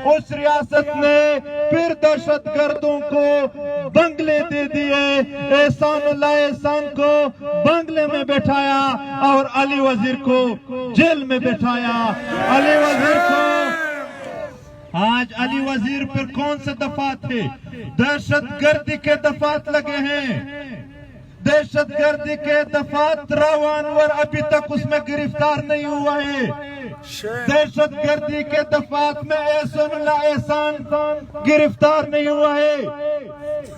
اس ریاست نے پھر دہشت گردوں کو بنگلے دے دیے، احسان اللہ احسان کو بنگلے میں بٹھایا اور علی وزیر کو جیل میں بٹھایا۔ علی وزیر کو آج علی وزیر پر کون سے دفعات تھے؟ دہشت گردی کے دفعات لگے ہیں، دہشت گردی کے دفعات راوانور ابھی تک اس میں گرفتار نہیں ہوا ہے، دہشت گردی کے دفعات میں احسان اللہ احسان گرفتار نہیں ہوا ہے،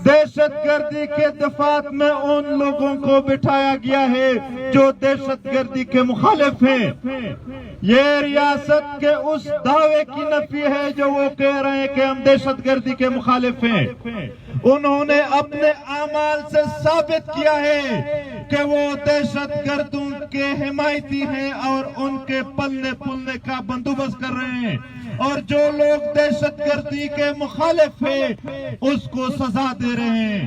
دہشت گردی کے دفعات میں ان لوگوں کو بٹھایا گیا ہے جو دہشت گردی کے مخالف ہیں۔ یہ ریاست کے اس دعوے کی نفی ہے جو وہ کہہ رہے ہیں کہ ہم دہشت گردی کے مخالف ہیں۔ انہوں نے اپنے اعمال سے ثابت کیا ہے کہ وہ دہشت گردوں کے حمایتی ہیں اور ان کے پلنے پلنے کا بندوبست کر رہے ہیں، اور جو لوگ دہشت گردی کے مخالف ہیں اس کو سزا دے رہے ہیں۔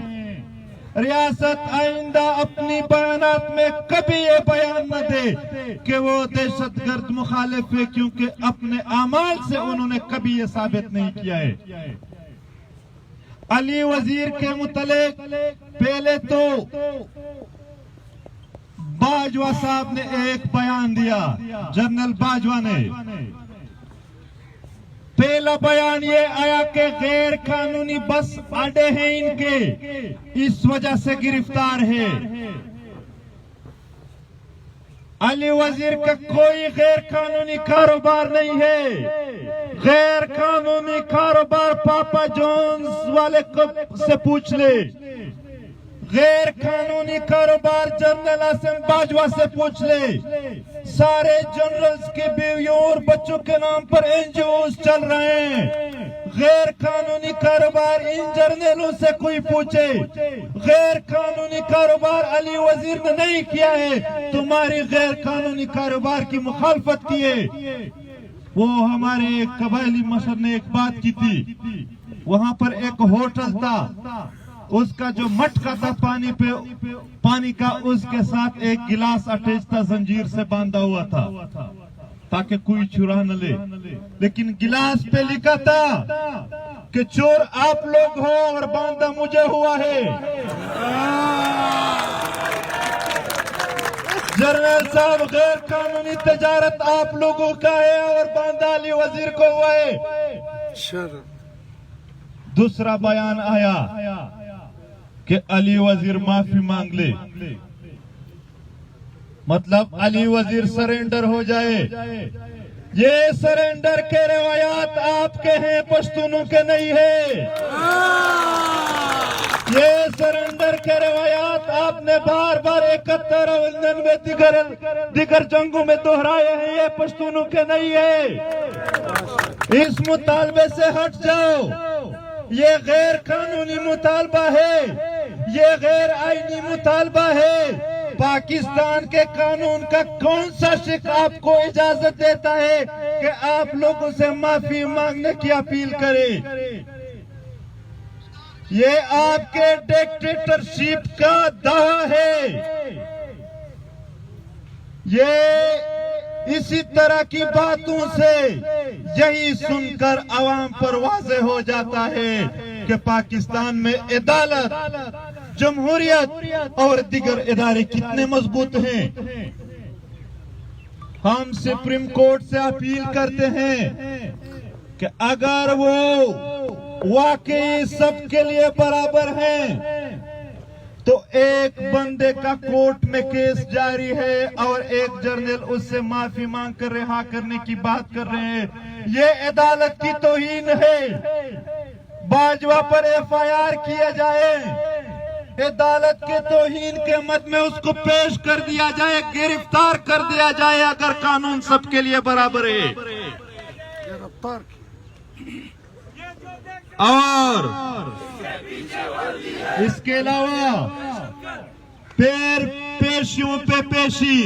ریاست آئندہ اپنی بیانات میں کبھی یہ بیان نہ دے کہ وہ دہشت گرد مخالف ہے، کیونکہ اپنے اعمال سے انہوں نے کبھی یہ ثابت نہیں کیا ہے۔ علی وزیر کے متعلق پہلے تو باجوہ صاحب نے ایک بیان دیا، جنرل باجوہ نے پہلا بیان یہ آیا کہ غیر قانونی بس اڈے ہیں ان کے، اس وجہ سے گرفتار ہے۔ علی وزیر کا کوئی غیر قانونی کاروبار نہیں ہے، غیر قانونی کاروبار پاپا جونز والے سے پوچھ لے، غیر قانونی کاروبار جنرل عاصم باجوہ سے پوچھ لے، سارے جنرلز کی بیویوں اور بچوں کے نام پر NGOs چل رہے ہیں۔ غیر قانونی کاروبار ان جرنیلوں سے کوئی پوچھے، غیر قانونی کاروبار علی وزیر نے نہیں کیا ہے، تمہاری غیر قانونی کاروبار کی مخالفت کی ہے۔ وہ ہمارے ایک قبائلی مشر نے ایک بات کی تھی، وہاں پر ایک ہوٹل تھا، اس کا جو مٹکا تھا پانی کا، اس کے ساتھ ایک گلاس اٹیچ تھا، زنجیر سے باندھا ہوا تھا تاکہ کوئی چرا نہ لے، لیکن گلاس پہ لکھا تھا کہ چور آپ لوگ ہو اور باندھا مجھے ہوا ہے۔ جنرل صاحب، غیر قانونی تجارت آپ لوگوں کا ہے اور باندھا علی وزیر کو ہوا ہے۔ دوسرا بیان آیا کہ علی وزیر معافی مانگ لے، مطلب علی وزیر سرنڈر ہو جائے۔ یہ سرنڈر کے روایات آپ کے ہیں، پشتونوں کے نہیں ہے۔ یہ سرنڈر کے روایات آپ نے بار بار 71 اور 99 دیگر جنگوں میں دہرائے ہیں، یہ پشتونوں کے نہیں ہے۔ اس مطالبے سے ہٹ جاؤ، یہ غیر قانونی مطالبہ ہے، یہ غیر آئینی مطالبہ ہے۔ پاکستان کے قانون کا کون سا شک آپ کو اجازت دیتا ہے کہ آپ لوگوں سے معافی مانگنے کی اپیل کرے؟ یہ آپ کے ڈکٹیٹرشپ کا دعویٰ ہے۔ یہ اسی طرح کی باتوں سے یہی سن کر عوام پر واضح ہو جاتا ہے کہ پاکستان میں عدالت، جمہوریت اور دیگر ادارے کتنے مضبوط ہیں۔ ہم سپریم کورٹ سے اپیل کرتے ہیں کہ اگر وہ واقعی سب کے لیے برابر ہیں تو ایک بندے کا کورٹ میں کیس جاری ہے اور ایک جرنیل اس سے معافی مانگ کر رہا کرنے کی بات کر رہے ہیں، یہ عدالت کی توہین ہے۔ باجوہ پر FIR کیا جائے، عدالت کے توہین کے مد میں اس کو پیش کر دیا جائے، گرفتار کر دیا جائے اگر قانون سب کے لیے برابر ہے۔ اور اس کے علاوہ پیشیوں پہ پیشی،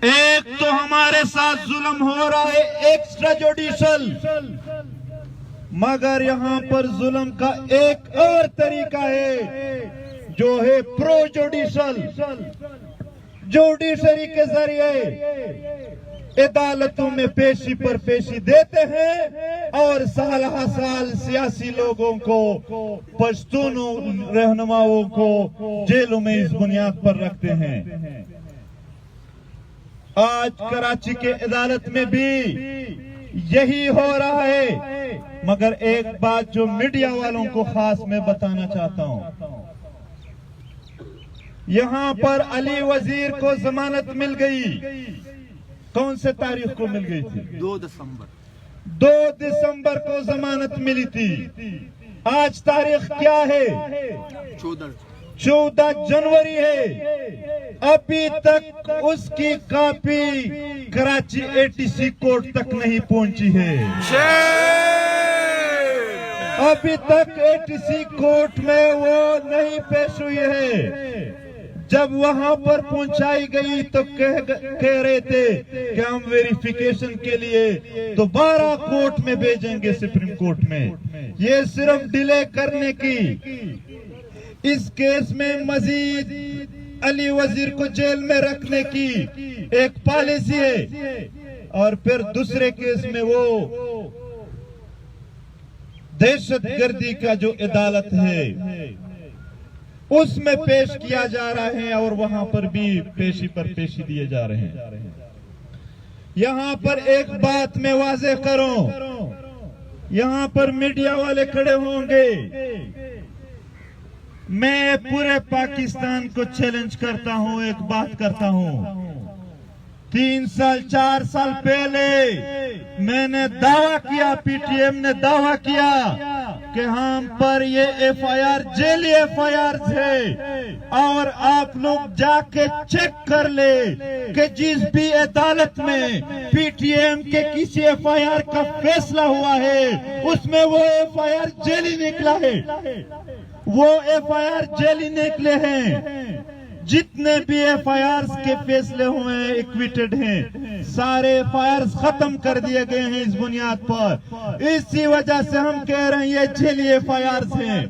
ایک تو ہمارے ساتھ ظلم ہو رہا ہے ایکسٹرا جوڈیشل، مگر یہاں پر ظلم کا ایک اور طریقہ ہے جو ہے پرو جوڈیشل۔ جوڈیشری کے ذریعے عدالتوں میں پیشی پر پیشی دیتے ہیں اور اور سال ہا سال سیاسی لوگوں کو، پشتون رہنماؤں کو جیلوں میں اس بنیاد پر رکھتے ہیں۔ آج کراچی کے عدالت میں بھی یہی ہو رہا ہے، مگر ایک بات جو میڈیا والوں کو خاص میں بتانا چاہتا ہوں، یہاں پر علی وزیر کو ضمانت مل گئی۔ کون سے تاریخ کو مل گئی تھی؟ 2 دسمبر کو ضمانت ملی تھی۔ آج تاریخ کیا ہے؟ 14 جنوری ہے۔ ابھی تک اس کی کاپی کراچی ATC کورٹ تک نہیں پہنچی ہے۔ ابھی تک ATC کورٹ میں وہ نہیں پیش ہوئی ہے۔ جب وہاں پر پہنچائی گئی تو کہہ رہے تھے کہ ہم ویریفیکیشن کے لیے دوبارہ کورٹ میں بھیجیں گے، سپریم کورٹ میں۔ یہ صرف ڈیلے کرنے کی، اس کیس میں مزید علی وزیر کو جیل میں رکھنے کی ایک پالیسی ہے، اور پھر دوسرے کیس میں وہ دہشت گردی کا جو عدالت ہے اس میں پیش کیا جا رہا ہے، اور وہاں پر بھی پیشی پر پیشی دیے جا رہے ہیں۔ یہاں پر ایک بات میں واضح کروں، یہاں پر میڈیا والے کھڑے ہوں گے، میں پورے پاکستان کو چیلنج کرتا ہوں، ایک بات کرتا ہوں۔ 3 سال 4 سال پہلے میں نے دعویٰ کیا، پی ٹی ایم نے دعویٰ کیا کہ ہم پر یہ FIR جیلی FIR ہے، اور آپ لوگ جا کے چیک کر لے کہ جس بھی عدالت میں پی ٹی ایم کے کسی FIR کا فیصلہ ہوا ہے اس میں وہ FIR جیلی نکلا ہے، وہ FIR جیلی نکلے ہیں۔ جتنے بھی FIRs کے فیصلے ہوئے ہیں ایکویٹڈ ہیں، سارے FIRs ختم کر دیے گئے ہیں اس بنیاد پر۔ اسی وجہ سے ہم کہہ رہے ہیں یہ جیلی FIRs ہیں۔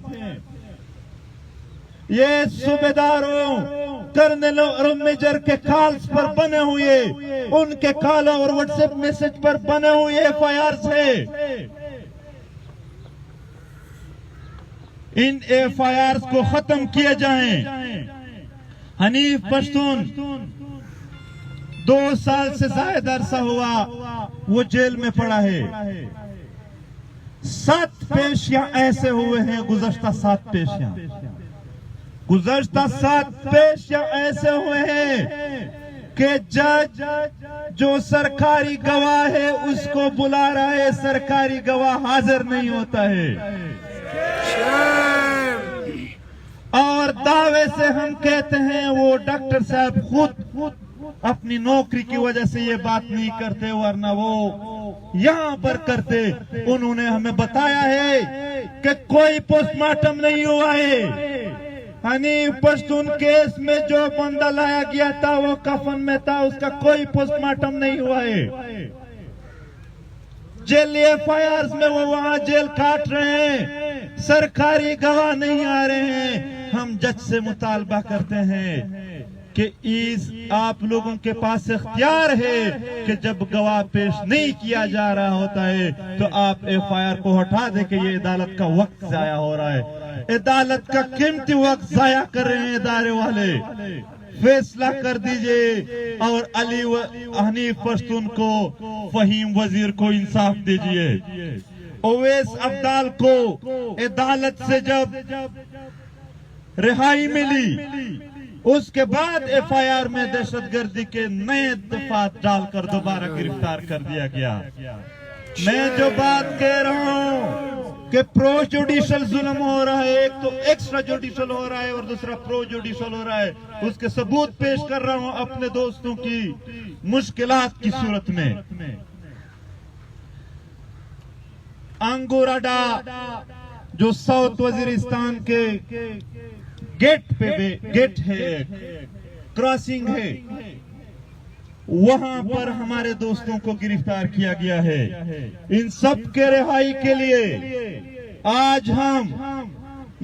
یہ صوبیداروں، کرنلوں اور میجر کے کالز پر بنے ہوئے، ان کے کال اور واٹس ایپ میسج پر بنے ہوئے FIRs ہیں۔ ان FIRs کو ختم کیے جائیں۔ حنیف پشتون 2 سال سے زائد عرصہ ہوا وہ جیل میں پڑا ہے۔ 7 پیشیاں ایسے ہوئے ہیں، گزشتہ 7 پیشیاں ایسے ہوئے ہیں کہ جج جو سرکاری گواہ ہے اس کو بلا رہا ہے، سرکاری گواہ حاضر نہیں ہوتا ہے، اور دعوے سے ہم کہتے ہیں وہ ڈاکٹر صاحب خود اپنی نوکری کی وجہ سے یہ بات نہیں کرتے، ورنہ وہ یہاں پر کرتے۔ انہوں نے ہمیں بتایا ہے کہ کوئی پوسٹ مارٹم نہیں ہوا ہے۔ حنیف پشتون کیس میں جو بندہ لایا گیا تھا وہ کفن میں تھا، اس کا کوئی پوسٹ مارٹم نہیں ہوا ہے۔ جیلی FIRs میں وہ وہاں جیل کاٹ رہے ہیں، سرکاری گواہ نہیں آ رہے ہیں۔ ہم جج سے مطالبہ کرتے ہیں کہ آپ لوگوں کے پاس اختیار ہے کہ جب گواہ پیش نہیں کیا جا رہا ہوتا ہے تو آپ FIR کو ہٹا دیں کہ یہ عدالت کا وقت ضائع ہو رہا ہے، عدالت کا قیمتی وقت ضائع کر رہے ہیں ادارے والے۔ فیصلہ کر دیجئے اور حنیف پشتون کو، فہیم وزیر کو انصاف دیجئے۔ اویس عبدال کو عدالت سے جب رہائی ملی اس کے بعد FIR میں دہشت گردی کے نئے دفعات ڈال کر دوبارہ گرفتار کر دیا گیا۔ میں جو بات کہہ رہا ہوں کہ پرو جوڈیشل ظلم ہو رہا ہے، ایک تو ایکسٹرا جوڈیشل ہو رہا ہے اور دوسرا پرو جوڈیشل ہو رہا ہے، اس کے ثبوت پیش کر رہا ہوں اپنے دوستوں کی مشکلات کی صورت میں۔ انگوراڈا جو ساؤتھ وزیرستان کے گیٹ ہے، کراسنگ ہے، وہاں پر ہمارے دوستوں کو گرفتار کیا گیا ہے۔ ان سب کے رہائی کے لیے آج ہم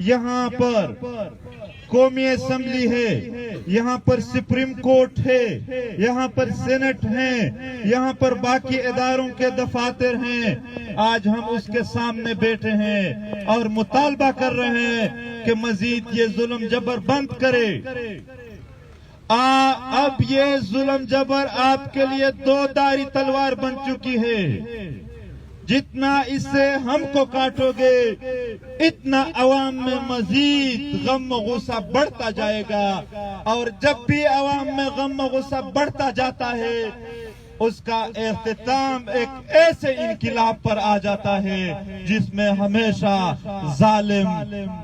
یہاں پر قومی اسمبلی ہے، یہاں پر سپریم کورٹ ہے، یہاں پر سینٹ ہے، یہاں پر باقی اداروں کے دفاتر ہیں. آج ہم اس کے سامنے بیٹھے ہیں اور مطالبہ کر رہے ہیں کہ مزید یہ ظلم جبر بند کرے. اب یہ ظلم جبر آپ کے لیے دو دھاری تلوار بن چکی ہے. جتنا اس سے ہم کو کاٹو گے اتنا عوام میں مزید غم و غصہ بڑھتا جائے گا، اور جب بھی عوام میں غم و غصہ بڑھتا جاتا ہے اس کا اختتام ایک ایسے انقلاب پر آ جاتا ہے جس میں ہمیشہ ظالم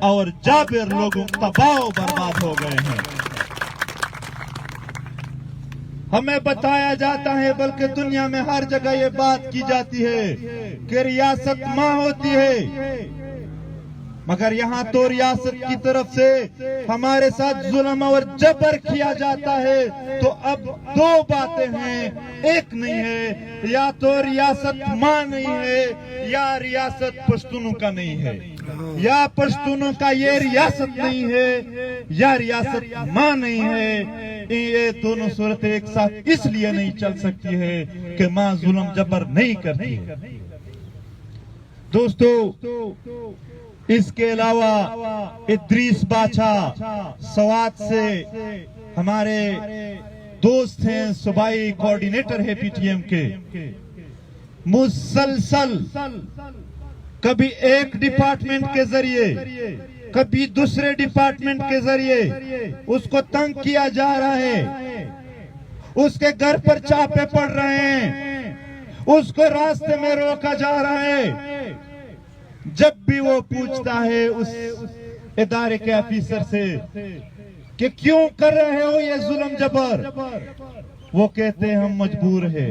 اور جابر لوگوں تباہ و برباد ہو گئے ہیں. ہمیں بتایا جاتا ہے، بلکہ دنیا میں ہر جگہ یہ بات کی جاتی ہے کہ ریاست ماں ہوتی ہے، مگر یہاں تو ریاست کی طرف سے ہمارے ساتھ ظلم اور جبر کیا جاتا ہے. تو اب دو باتیں ہیں، ایک نہیں ہے، یا تو ریاست ماں نہیں ہے یا ریاست پشتونوں کا نہیں ہے، یا پشتونوں کا یہ ریاست نہیں ہے یا ریاست ماں نہیں ہے. یہ دونوں صورتیں ایک ساتھ اس لیے نہیں چل سکتی ہے کہ ماں ظلم جبر نہیں کرتی. دوستو، اس کے علاوہ ادریس باچا سوات سے ہمارے دوست ہیں، صوبائی کوارڈینیٹر ہے پی ٹی ایم کے. مسلسل کبھی ایک ڈپارٹمنٹ کے ذریعے کبھی دوسرے ڈپارٹمنٹ کے ذریعے اس کو تنگ کیا جا رہا ہے، اس کے گھر پر چھاپے پڑ رہے ہیں، اس کو راستے میں روکا جا رہا ہے. جب بھی وہ پوچھتا ہے اس ادارے کے آفیسر سے کہ کیوں کر رہے ہو یہ ظلم جبر، وہ کہتے ہیں ہم مجبور ہیں.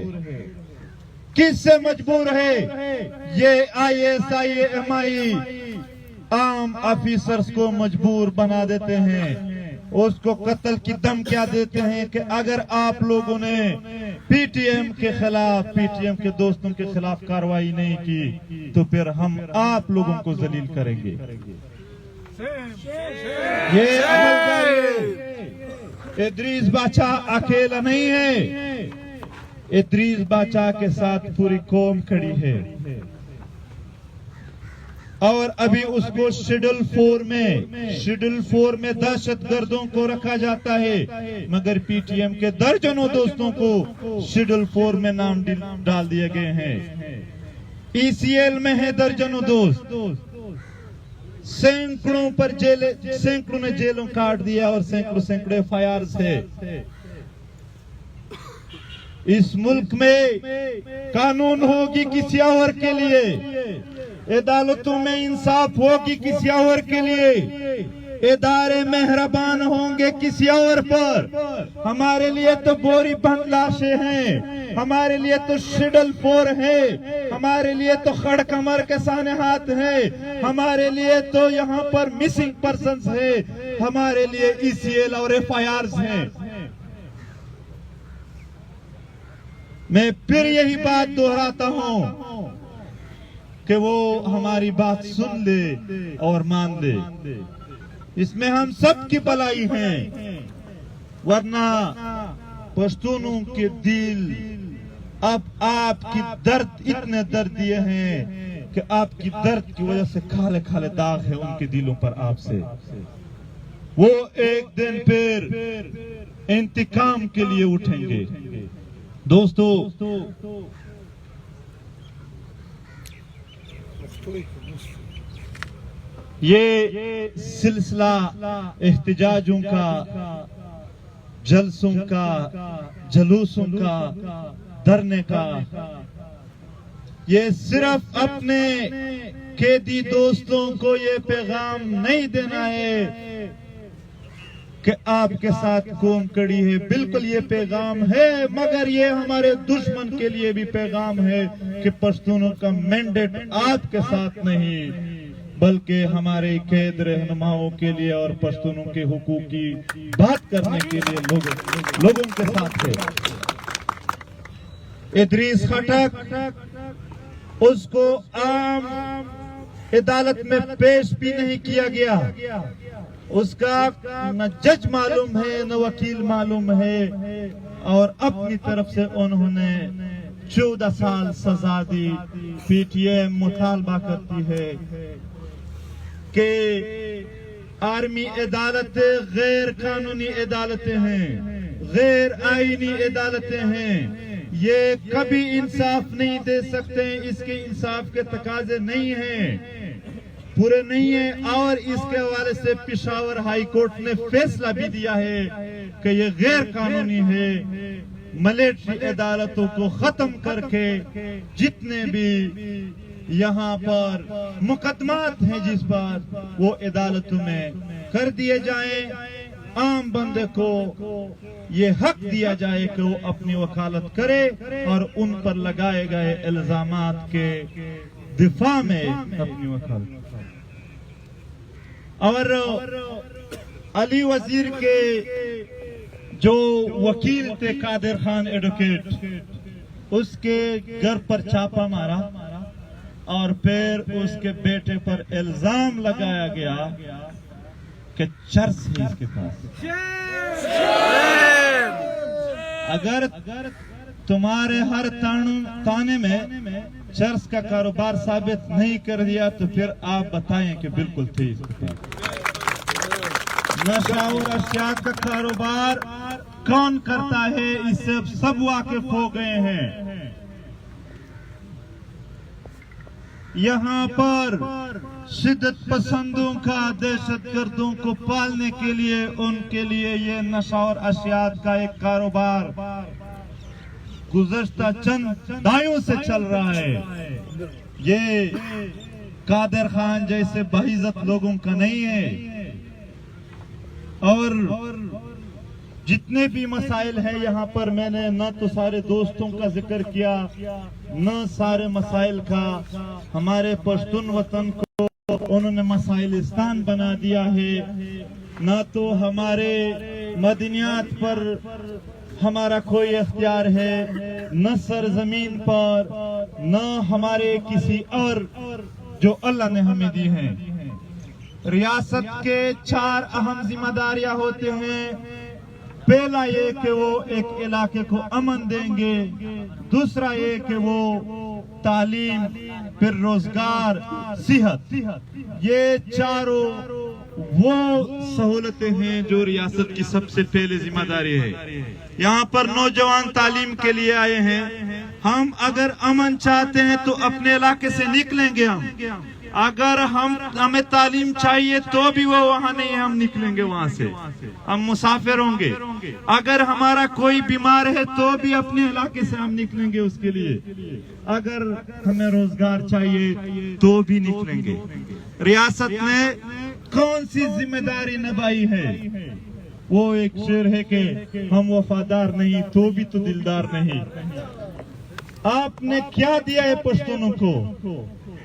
کس سے مجبور ہے؟ یہ آئی ایس آئی ایم آئی عام آفیسرز کو مجبور بنا دیتے ہیں، اس کو قتل کی دھمکیاں دیتے ہیں کہ اگر آپ لوگوں نے پی ٹی ایم کے خلاف، پی ٹی ایم کے دوستوں کے خلاف کارروائی نہیں کی تو پھر ہم آپ لوگوں کو ذلیل کریں گے. یہ عمل جاری ہے. ادریس باچا اکیلا نہیں ہے، ادریس باچا کے ساتھ پوری قوم کھڑی ہے. اور ابھی اس کو شیڈول 4 میں دہشت گردوں کو رکھا جاتا ہے، مگر پی ٹی ایم کے درجنوں دوستوں کو شیڈول 4 میں نام ڈال دیے گئے ہیں. ای سی ایل میں ہے درجنوں دوست، سینکڑوں نے جیلوں کاٹ دیا اور سینکڑے ایف آئی آرز ہے. اس ملک میں قانون ہوگی کسی اور کے لیے، عدالتوں میں انصاف ہوگی کسی اور کے لیے، ادارے مہربان ہوں گے کسی اور پر. ہمارے لیے تو بوری بند لاشیں ہیں، ہمارے لیے تو شیڈول 4 ہے، ہمارے لیے تو خڑ کمر کے سانحات ہیں، ہمارے لیے تو یہاں پر مسنگ پرسنز ہے، ہمارے لیے ای سی ایل اور ایف آئی آرز ہیں. میں پھر یہی بات دہراتا ہوں کہ وہ ہماری بات سن لے اور مان لے، اس میں ہم سب کی بھلائی ہے. ورنہ پشتونوں کے دل اب آپ کی درد اتنے درد دیے ہیں کہ آپ کی درد کی وجہ سے کھالے کھالے داغ ہے ان کے دلوں پر آپ سے. وہ ایک دن پھر انتقام کے لیے اٹھیں گے. دوستو، یہ سلسلہ احتجاجوں کا، جلسوں کا، جلوسوں کا، دھرنے کا، یہ صرف اپنے قیدی دوستوں کو یہ پیغام نہیں دینا ہے کہ آپ کے ساتھ قوم کڑی ہے. بالکل یہ پیغام ہے، مگر یہ ہمارے دشمن کے لیے بھی پیغام ہے کہ پشتونوں کا مینڈیٹ آپ کے ساتھ نہیں بلکہ ہمارے قید رہنماؤں کے لیے اور پشتونوں کے حقوق کی بات کرنے کے لیے لوگوں کے ساتھ ہے. ادریس خٹک، اس کو عام عدالت میں پیش بھی نہیں کیا گیا، اس کا نہ جج معلوم ہے نہ وکیل معلوم ہے، اور اپنی طرف سے انہوں نے 14 سال سزا دی۔ پی ٹی ایم مطالبہ کرتی ہے کہ آرمی عدالتیں غیر قانونی عدالتیں ہیں، غیر آئینی عدالتیں ہیں، یہ کبھی انصاف نہیں دے سکتے، اس کے انصاف کے تقاضے نہیں ہیں، پورے نہیں ہیں، اور اس کے حوالے سے پشاور ہائی کورٹ نے فیصلہ بھی دیا ہے کہ یہ غیر قانونی ہے۔ ملٹری عدالتوں کو ختم کر کے جتنے بھی یہاں پر مقدمات ہیں جس پر، وہ عدالتوں میں کر دیے جائیں، عام بندے کو یہ حق دیا جائے کہ وہ اپنی وکالت کرے اور ان پر لگائے گئے الزامات کے دفاع میں اپنی وکالت۔ اور علی وزیر کے جو وکیل تھے قادر خان ایڈوکیٹ، اس کے گھر پر چھاپا مارا اور پھر اس کے بیٹے پر الزام لگایا گیا کہ چرس ہے اس کے پاس۔ اگر تمہارے ہر تانے میں چرس کا کاروبار ثابت نہیں کر دیا تو پھر آپ بتائیں کہ بالکل تھے اس کے پاس۔ نشہ اور اشیاء کا کاروبار کون کرتا ہے اس سے سب واقف ہو گئے ہیں۔ یہاں پر شدت پسندوں کا، دہشت گردوں کو پالنے کے لیے ان کے لیے یہ نشہ اور اشیاء کا ایک کاروبار گزشتہ چند دہائیوں سے چل رہا ہے۔ یہ قادر خان جیسے باعزت لوگوں کا نہیں ہے، اور جتنے بھی مسائل ہیں یہاں پر میں نے نہ تو سارے دوستوں کا ذکر کیا نہ سارے مسائل کا۔ ہمارے پشتون وطن کو انہوں نے مسائلستان بنا دیا ہے، نہ تو ہمارے مدنیات پر ہمارا کوئی اختیار ہے، نہ سرزمین پر، نہ ہمارے کسی اور جو اللہ نے ہمیں دی ہیں۔ ریاست کے 4 اہم ذمہ داریاں ہوتے ہیں۔ پہلا یہ کہ وہ ایک علاقے کو امن دیں گے، دوسرا یہ کہ وہ تعلیم، پھر روزگار، صحت، یہ چاروں وہ سہولتیں ہیں جو ریاست کی سب سے پہلے ذمہ داری ہے۔ یہاں پر نوجوان تعلیم کے لیے آئے ہیں، ہم اگر امن چاہتے ہیں تو اپنے علاقے سے نکلیں گے ہم، اگر ہمیں تعلیم چاہیے تو بھی وہ وہاں نہیں، ہم نکلیں گے وہاں سے، ہم مسافر ہوں گے۔ اگر ہمارا کوئی بیمار ہے تو بھی اپنے علاقے سے ہم نکلیں گے اس کے لیے، اگر ہمیں روزگار چاہیے تو بھی نکلیں گے۔ ریاست نے کون سی ذمہ داری نبھائی ہے؟ وہ ایک شعر ہے کہ ہم وفادار نہیں تو بھی تو دلدار نہیں۔ آپ نے کیا دیا ہے پشتونوں کو؟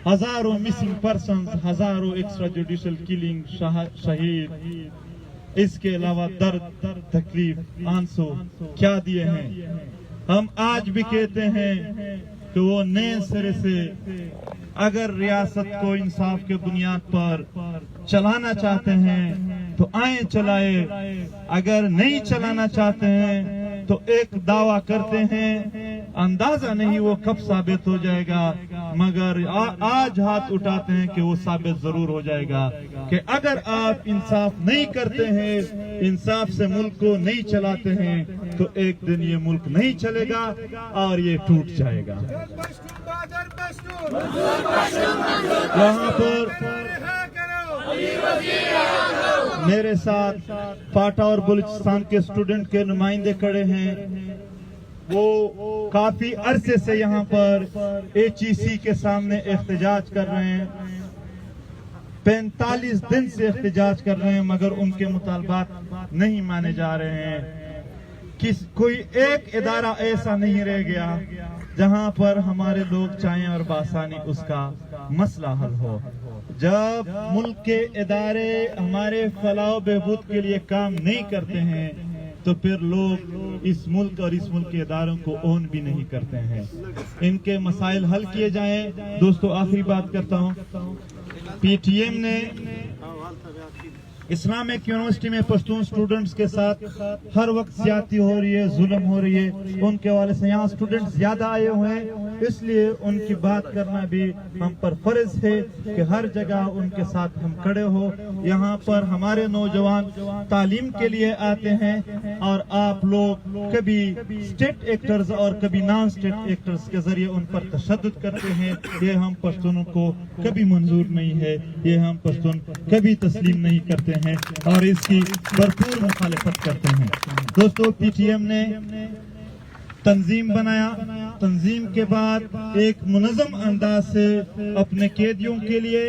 ہزاروں مسنگ پرسنز، ہزاروں ایکسٹرا جوڈیشل کلنگ، شہید، اس کے علاوہ درد، تکلیف، آنسو کیا دیے ہیں؟ ہم آج بھی کہتے ہیں کہ وہ نئے سرے سے اگر ریاست کو انصاف کے بنیاد پر چلانا چاہتے ہیں تو آئیں چلائے، اگر نہیں چلانا چاہتے ہیں تو ایک دعویٰ کرتے ہیں، اندازہ نہیں وہ کب ثابت ہو جائے گا، مگر آج ہاتھ اٹھاتے ہیں کہ وہ ثابت ضرور ہو جائے گا کہ اگر آپ انصاف نہیں کرتے ہیں، انصاف سے ملک کو نہیں چلاتے ہیں تو ایک دن یہ ملک نہیں چلے گا اور یہ ٹوٹ جائے گا۔ یہاں پر میرے ساتھ پاٹا اور بلوچستان کے اسٹوڈنٹ کے نمائندے کھڑے ہیں، وہ کافی عرصے سے یہاں پر HEC کے سامنے احتجاج کر رہے ہیں، 45 دن سے احتجاج کر رہے ہیں، مگر ان کے مطالبات نہیں مانے جا رہے ہیں۔ کوئی ایک ادارہ ایسا نہیں رہ گیا جہاں پر ہمارے لوگ چاہیں اور بآسانی اس کا مسئلہ حل ہو۔ جب ملک کے ادارے ہمارے فلاح و بہبود کے لیے کام نہیں کرتے ہیں تو پھر لوگ اس ملک اور اس ملک کے اداروں کو اون بھی نہیں کرتے ہیں۔ ان کے مسائل حل کیے جائیں۔ دوستو آخری بات کرتا ہوں، پی ٹی ایم نے اسلامک یونیورسٹی میں پشتون اسٹوڈنٹس کے ساتھ ہر وقت زیادتی ہو رہی ہے، ظلم ہو رہی ہے. ان کے حوالے سے یہاں اسٹوڈنٹس زیادہ آئے ہوئے ہیں، اس لیے ان کی بات کرنا بھی ہم پر فرض ہے کہ ہر جگہ ان کے ساتھ ہم کھڑے ہو. یہاں پر ہمارے نوجوان تعلیم کے لیے آتے ہیں اور آپ لوگ کبھی اسٹیٹ ایکٹرز اور کبھی نان اسٹیٹ ایکٹرز کے ذریعے ان پر تشدد کرتے ہیں. یہ ہم پشتونوں کو کبھی منظور نہیں ہے، یہ ہم پشتون کبھی تسلیم نہیں کرتے ہیں اور اس کی بھرپور مخالفت کرتے ہیں. دوستو، پی ٹی ایم نے تنظیم بنایا. تنظیم کے بعد ایک منظم انداز سے اپنے قیدیوں کے لیے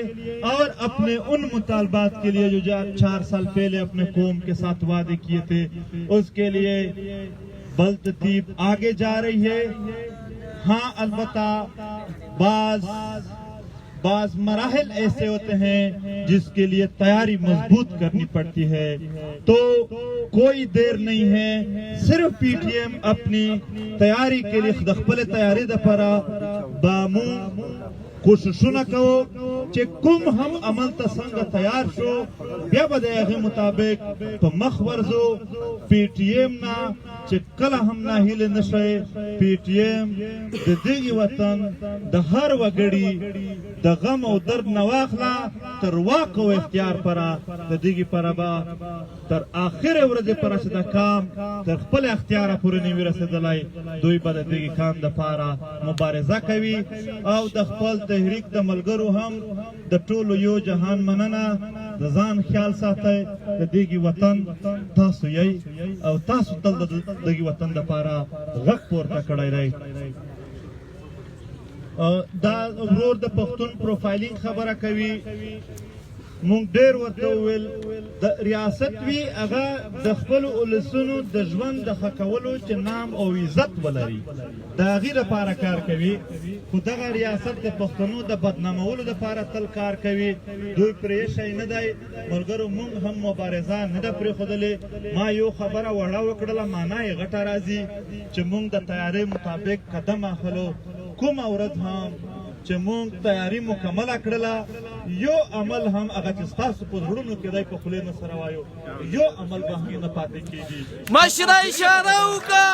اور اپنے ان مطالبات کے لیے جو 4 سال پہلے اپنے قوم کے ساتھ وعدے کیے تھے، اس کے لیے بلترتیب آگے جا رہی ہے. ہاں، البتہ بعض مراحل ایسے ہوتے ہیں جس کے لیے تیاری مضبوط کرنی پڑتی ہے. تو کوئی دیر نہیں ہے، صرف پی ٹی ایم اپنی تیاری کے لیے خدخپل تیاری دپارا بامو کوششونه کوو چې کوم هم عمل ته څنګه تیار شو بیا به د هغې مطابق په مخ ورځو. پی ټي ایم نه چې کله هم ناهیلې نه شئ. پی ټي ایم د دغې وطن د هر وګړي د غم او درد نه واخله تر واک او اختیار پره د دغې پره به تر آخرې ورځې پره چې دا کام تر خپل اختیاره پورې نه وي رسېدلی، دوی به د دغې کام دپاره مبارزه کوي او د خپل تحریک د ملګرو هم د ټولو یو جهان مننه. د ځان خیال ساتئ، د دغې وطن تاسو یئ او تاسو تل د دغې وطن دپاره غږ پورته کړی دی. دا ورور د پښتون پروفایلینګ خبره کوي. مونږ ډېر ورته وویل د ریاست وي هغه د خپلو ولسونو د ژوند د ښه کولو چې نام او عزت ولري د هغې لپاره کار کوي، خو دغه ریاست د پښتنو د بدنامولو دپاره تل کار کوي. دوی پرې شی نه دی. ملګرو، مونږ هم مبارزه نه ده پرېښودلې. ما یو خبره وړه وکړله، معنا یې غټه راځي چې مونږ د تیارۍ مطابق قدم اخلو. کومه ورځ هم چې مونږ تیاری مکمله کړله، یو عمل هم هغه چې ستاسو په زړونو کې دی په خولې نه سره وایو، یو عمل به هم نه پاتې کېږي. مشره اشاره وکړه.